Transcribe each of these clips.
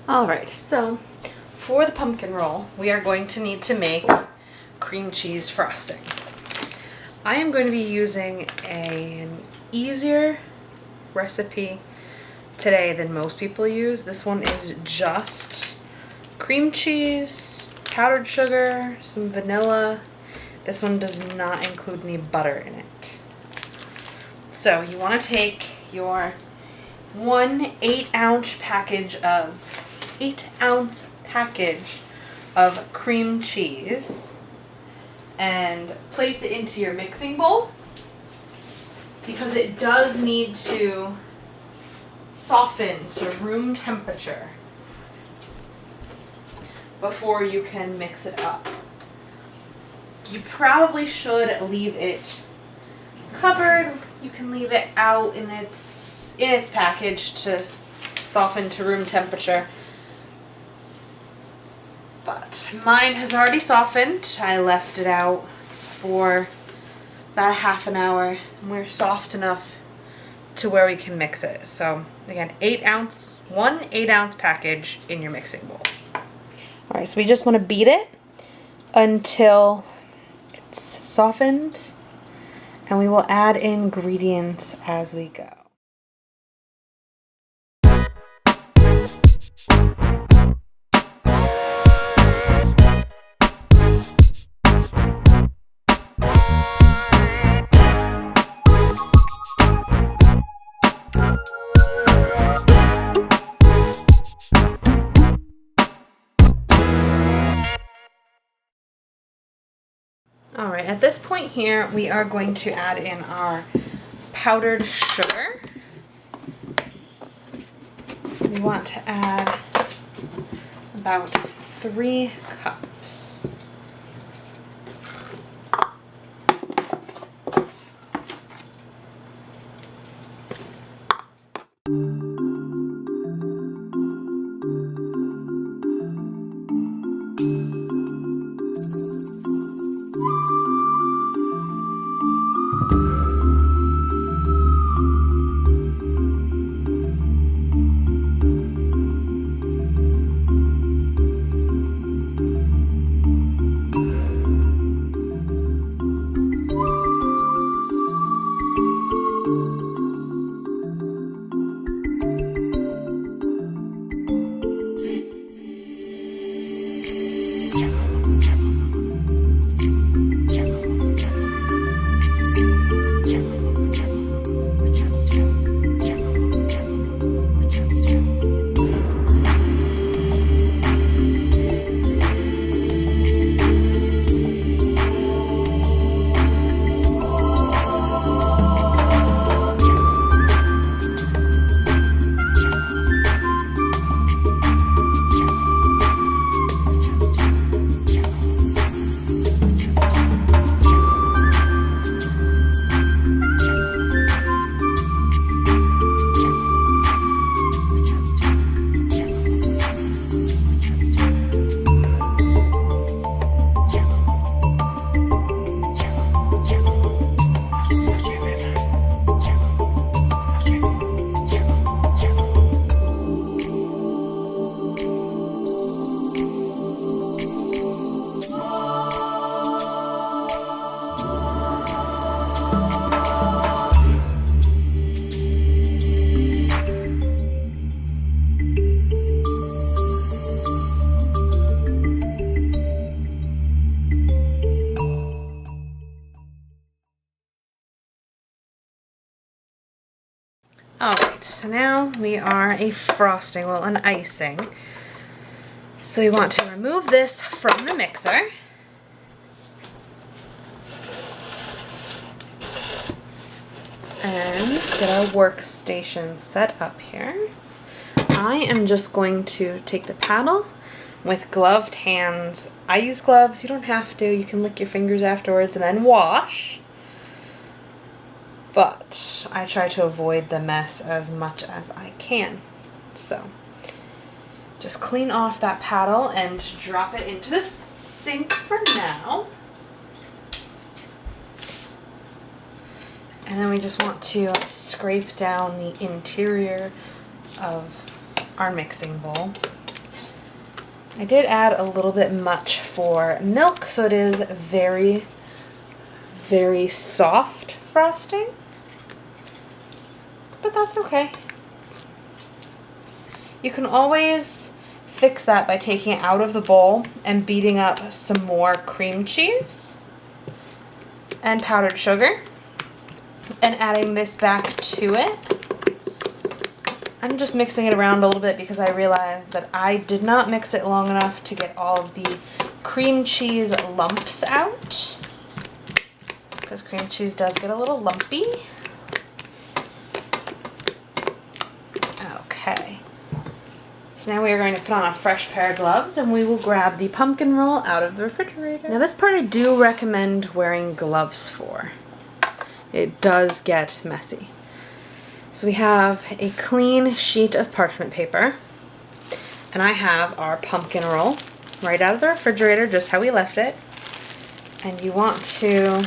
Alright, so for the pumpkin roll, we are going to need to make cream cheese frosting. I am going to be using an easier recipe today than most people use. This one is just cream cheese, powdered sugar, some vanilla. This one does not include any butter in it. So you want to take your 1 8-ounce package of cream cheese and place it into your mixing bowl, because it does need to soften to room temperature before you can mix it up. You probably should leave it covered. You can leave it out in its package to soften to room temperature. But mine has already softened. I left it out for about a half an hour, and we're soft enough to where we can mix it. So again, 1 8-ounce package in your mixing bowl. All right, so we just want to beat it until it's softened, and we will add ingredients as we go. Alright, at this point here, we are going to add in our powdered sugar. We want to add about 3 cups. Alright, so now we are an icing. So we want to remove this from the mixer. And get our workstation set up here. I am just going to take the paddle with gloved hands. I use gloves, you don't have to. You can lick your fingers afterwards and then wash. But I try to avoid the mess as much as I can. So just clean off that paddle and drop it into the sink for now. And then we just want to scrape down the interior of our mixing bowl. I did add a little bit much for milk, so it is very, very soft frosting. But that's okay. You can always fix that by taking it out of the bowl and beating up some more cream cheese and powdered sugar and adding this back to it. I'm just mixing it around a little bit because I realized that I did not mix it long enough to get all of the cream cheese lumps out, because cream cheese does get a little lumpy. Okay. So now we are going to put on a fresh pair of gloves and we will grab the pumpkin roll out of the refrigerator. Now this part I do recommend wearing gloves for. It does get messy. So we have a clean sheet of parchment paper, and I have our pumpkin roll right out of the refrigerator, just how we left it. And you want to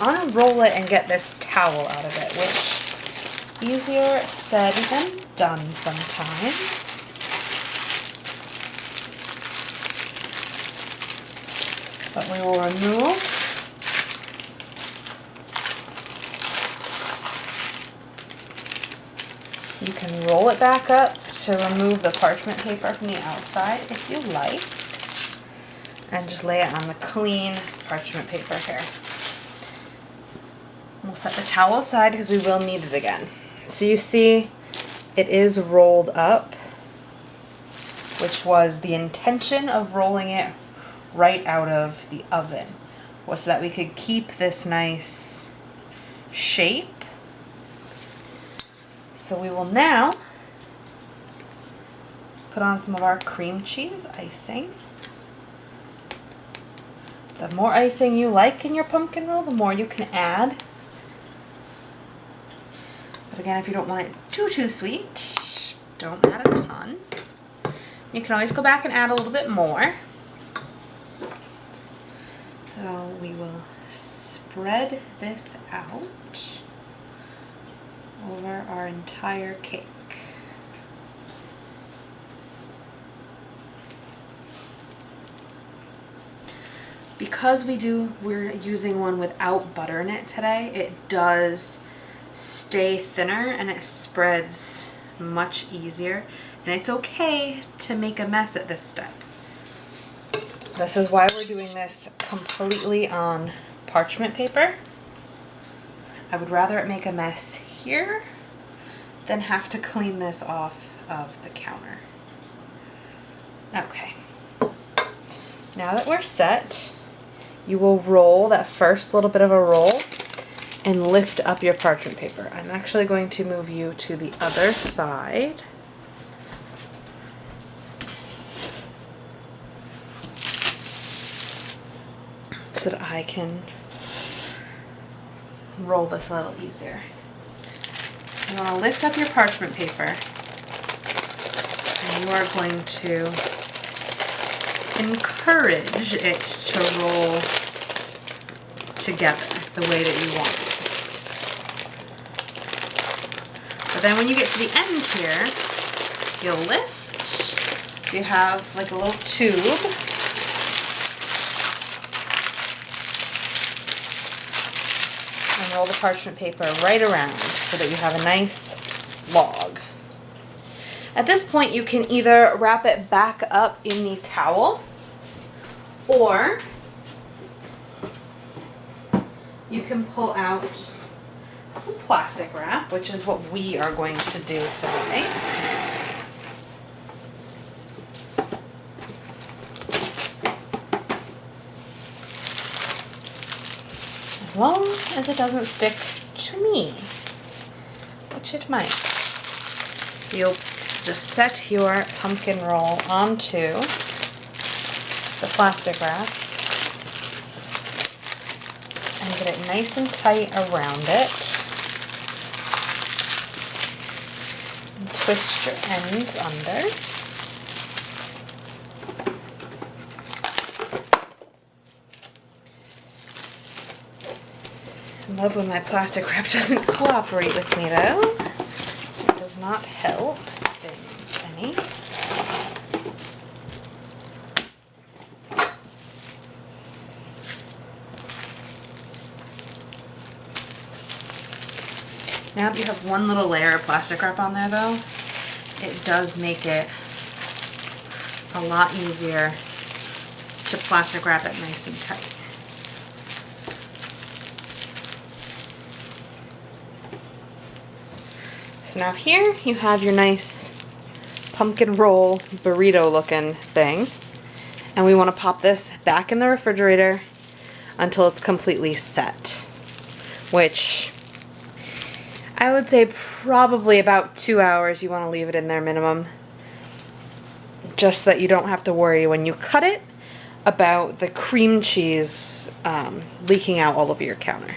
unroll it and get this towel out of it, which easier said than done sometimes. But we will remove You can roll it back up to remove the parchment paper from the outside if you like, and just lay it on the clean parchment paper here. We'll set the towel aside because we will need it again. So you see it is rolled up, which was the intention of rolling it right out of the oven, was so that we could keep this nice shape. So we will now put on some of our cream cheese icing. The more icing you like in your pumpkin roll, the more you can add. But again, if you don't want it too sweet, don't add a ton. You can always go back and add a little bit more. So we will spread this out over our entire cake. Because we're using one without butter in it today, it does stay thinner and it spreads much easier. And it's okay to make a mess at this step. This is why we're doing this completely on parchment paper. I would rather it make a mess here than have to clean this off of the counter. Okay. Now that we're set, you will roll that first little bit of a roll and lift up your parchment paper. I'm actually going to move you to the other side. So that I can roll this a little easier. You want to lift up your parchment paper and you are going to encourage it to roll together the way that you want it. But then when you get to the end here, you'll lift, so you have like a little tube. And roll the parchment paper right around so that you have a nice log. At this point, you can either wrap it back up in the towel, or you can pull out some plastic wrap, which is what we are going to do today. As long as it doesn't stick to me, which it might. So you'll just set your pumpkin roll onto the plastic wrap and get it nice and tight around it. And twist your ends under. I love when my plastic wrap doesn't cooperate with me though. It does not not help things any. Now that you have one little layer of plastic wrap on there though, it does make it a lot easier to plastic wrap it nice and tight. So now here you have your nice pumpkin roll burrito looking thing. And we want to pop this back in the refrigerator until it's completely set, which I would say probably about 2 hours you want to leave it in there minimum, just so that you don't have to worry when you cut it about the cream cheese leaking out all over your counter.